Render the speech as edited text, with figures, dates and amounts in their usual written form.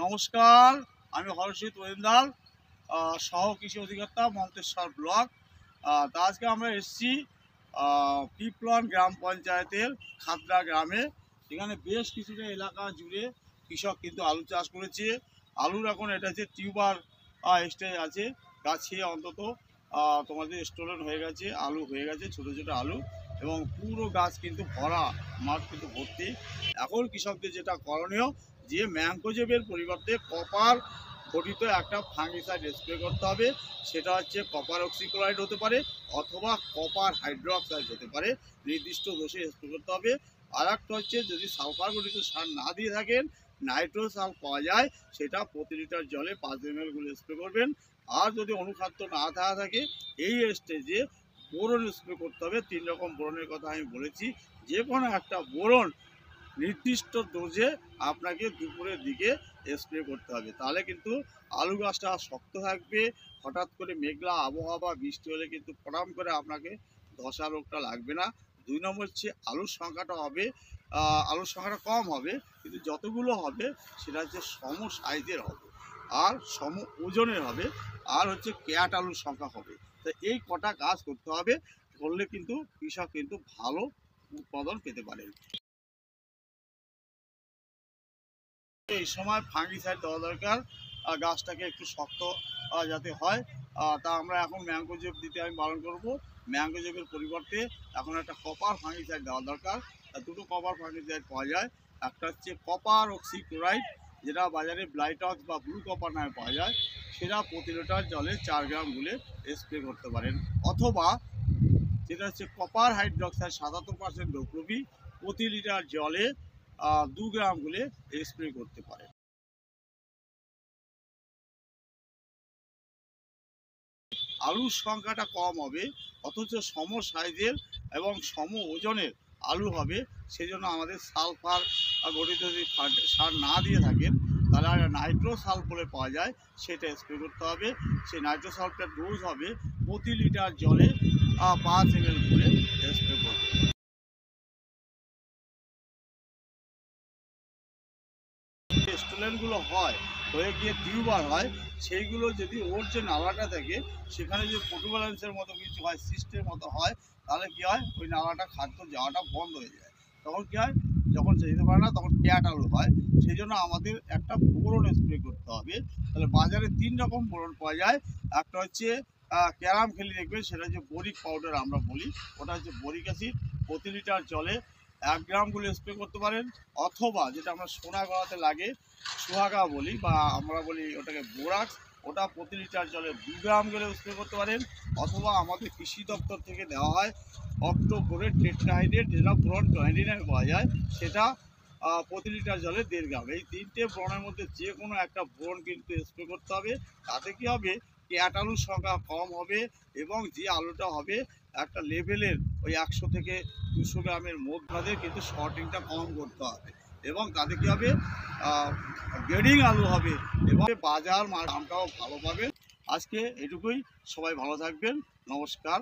নমস্কার, আমি হরষিত ওয়েন্দাল, সহ কৃষি অধিকর্তা মন্তেশ্বর ব্লক। তা আজকে আমরা এসেছি পিপলন গ্রাম পঞ্চায়েতের খাতড়া গ্রামে। এখানে বেশ কিছুটা এলাকা জুড়ে কৃষক কিন্তু আলু চাষ করেছে। আলুর এখন এটা হচ্ছে টিউবার স্টেজ আছে, গাছে অন্তত তোমাদের স্টোরেন হয়ে গেছে, আলু হয়ে গেছে, ছোটো ছোটো আলু, এবং পুরো গাছ কিন্তু ভরা, মাঠ কিন্তু ভর্তি। এখন কৃষকদের যেটা করণীয়, যে ম্যাঙ্কোজেবের পরিবর্তে কপার ঘটিত একটা ফাঙ্গিসাইড স্প্রে করতে হবে। সেটা হচ্ছে কপার অক্সিক্লোরাইড হতে পারে অথবা কপার হাইড্রোক্সাইড হতে পারে, নির্দিষ্ট দোষে স্প্রে করতে হবে। আর একটা হচ্ছে, যদি সালফার ঘটিত সার না দিয়ে থাকেন, নাইট্রোসাল পাওয়া যায়, সেটা প্রতি লিটার জলে 5 ml গুলো স্প্রে করবেন। আর যদি অনুখাদ্য না থাকা থাকে, এই স্টেজে বোরন স্প্রে করতে হবে। 3 রকম বোরনের কথা আমি বলেছি। যে কোনো একটা বোরন নির্দিষ্ট ডোজে আপনাকে দুপুরের দিকে স্প্রে করতে হবে, তাহলে কিন্তু আলু গাছটা শক্ত থাকবে। হঠাৎ করে মেঘলা আবহাওয়া, বৃষ্টি হলে কিন্তু ফটাম করে আপনাকে ধসা রোগটা লাগবে না। 2 নম্বর হচ্ছে আলুর সংখ্যাটা হবে, আলুর সংখ্যাটা কম হবে, কিন্তু যতগুলো হবে সেটা হচ্ছে সম সাইজের হবে আর সম ওজনের হবে, আর হচ্ছে ক্যাট আলুর সংখ্যা হবে। তো এই কটা কাজ করতে হবে, করলে কিন্তু কৃষক কিন্তু ভালো উৎপাদন পেতে পারে। এই সময় ফাঙ্গিসাইড দেওয়া দরকার, গাছটাকে একটু শক্ত যাতে হয়। তা আমরা এখন ম্যাঙ্গোজেব দিতে আমি বারণ করব। ম্যাঙ্গোজেবের পরিবর্তে এখন একটা কপার ফাঙ্গিসাইড দেওয়া দরকার। দুটো কপার ফাঙ্গিসাইড পাওয়া যায়। একটা হচ্ছে কপার অক্সিক্লোরাইড, যেটা বাজারে ব্লাইটক্স বা ব্লু কপার নামে পাওয়া যায়। সেটা প্রতি লিটার জলে 4 গ্রাম গুলে স্প্রে করতে পারেন। অথবা যেটা হচ্ছে কপার হাইড্রোক্সাইড 77% ডোপ্রবি, প্রতি লিটার জলে 2 গ্রাম গুলে স্প্রে করতে পারেন। আলুর সংখ্যাটা কম হবে, অথচ সম সাইজের এবং সম ওজনের আলু হবে। সেই জন্য আমাদের সালফার ঘটিত যদি সার না দিয়ে থাকেন, তাহলে নাইট্রোসাল বলে পাওয়া যায়, সেটা স্প্রে করতে হবে। সেই নাইট্রোসালটার ডোজ হবে প্রতি লিটার জলে 5 ml করে স্প্রে করতে হবে। স্টোলেনগুলো হয়ে গিয়ে টিউবার হয়, সেইগুলো যদি ওর যে নালাটা থাকে সেখানে যে প্রোটোব্যালেন্সের মতো কিছু হয়, সিস্টের মতো হয়, তাহলে কী হয়, ওই নালাটা খাদ্য যাওয়াটা বন্ধ হয়ে যায়। তখন কী হয়, যখন যেতে পারে না, তখন ক্যাট আলু হয়। সেই জন্য আমাদের একটা বোরন স্প্রে করতে হবে। তাহলে বাজারে 3 রকম বোরন পাওয়া যায়। একটা হচ্ছে ক্যারাম খেলি দেখবেন, সেটা হচ্ছে বোরিক পাউডার আমরা বলি, ওটা হচ্ছে বোরিক অ্যাসিড। প্রতি লিটার জলে 1 গ্রাম গুলো স্প্রে করতে পারেন। অথবা যেটা আমরা সোনা গড়াতে লাগে, সোহাগা বলি, বা আমরা বলি ওটাকে বোরাক্স, ওটা প্রতি লিটার জলে 2 গ্রাম করে স্প্রে করতে পারেন। অথবা আমাদের কৃষি দপ্তর থেকে দেওয়া হয় অক্টোবোরেট টেট্রাহাইড্রেট, যেটা বোরন 29 পাওয়া যায়, সেটা প্রতি লিটার জলে 1.5 গ্রাম। এই 3টে বোরনের মধ্যে যে কোনো একটা বোরন কিন্তু স্প্রে করতে হবে। তাতে কী হবে, ক্যাট আলুর সংখ্যা কম হবে, এবং যে আলুটা হবে একটা লেভেলের, ওই 100 থেকে 200 গ্রামের মধ্যে কিন্তু শর্টিংটা কম করতে হবে, এবং তাতে কী হবে, গ্রেডিং আলু হবে, এবং বাজার দামটাও ভালো পাবেন। আজকে এটুকুই, সবাই ভালো থাকবেন, নমস্কার।